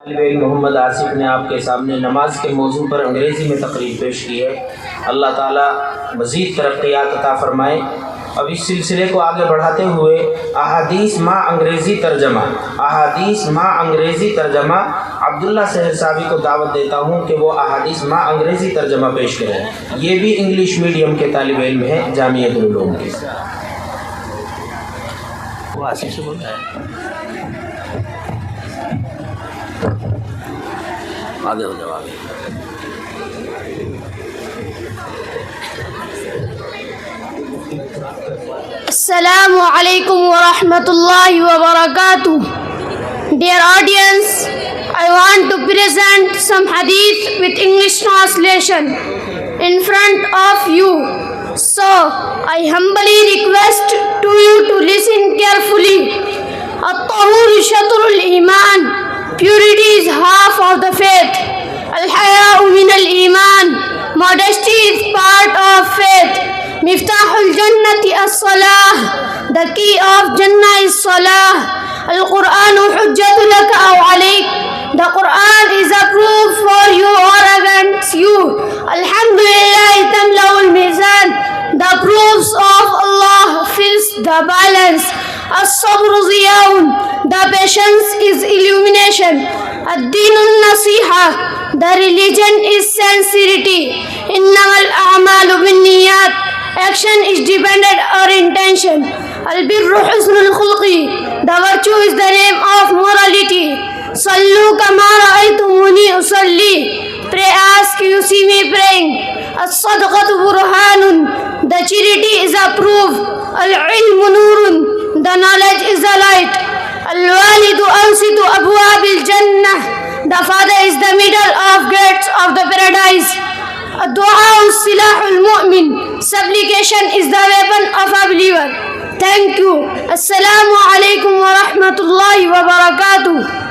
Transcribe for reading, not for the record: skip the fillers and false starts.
मोहम्मद आसिफ ने आपके सामने नमाज के मौजू पर अंग्रेज़ी में तकरीर पेश की है। अल्लाह ताला मज़ीद तरक्यात अता फ़रमाए। अब इस सिलसिले को आगे बढ़ाते हुए अहादीस माँ अंग्रेज़ी तर्जमा अब्दुल्ला सहर साहबी को दावत देता हूँ कि वो अहादीस माँ अंग्रेज़ी तर्जमा पेश करें। ये भी इंग्लिश मीडियम के तालिब इल्म है जामियतुल उलूम के। वो आसिफ से बोल रहा है, आगे हो जाओ आगे। Assalamu alaikum wa rahmatullahi wa barakatuh. Dear audience, I want to present some hadith with English translation in front of you. So, I humbly request to you to listen carefully. At-tahuru shatrul iman. Purity is half of the faith. Al-haya'u min al-iman. Modesty is part of faith. Miftahul jannati as-salah. The key of Jannah is salah. Al-Qur'anu hujjatu laka aw alayk. The Qur'an is a proof for you or against you. Alhamdulillah tamla'ul mizan. The proofs of Allah fills the balance. As-sabru ziyaun. The patience is illumination. Ad-dinun nasiha. The religion is sincerity. Innamal a'malu binniyat. Action is dependent on intention. Al-birru husnul khulqi. The virtue is the name of morality. Sallu kama ra'aytumuni usalli. Pray as you see me praying. As-sadaqatu burhanun. The charity is a proof. Al-ilmu nurun. The knowledge is a light. Al-walidu awsitu abwabil jannah. The father is the middle of gates of the paradise. Ad-du'a silahul mu'min. Supplication is the weapon of a believer. Thank you. Assalamu alaikum wa rahmatullahi wa barakatuh.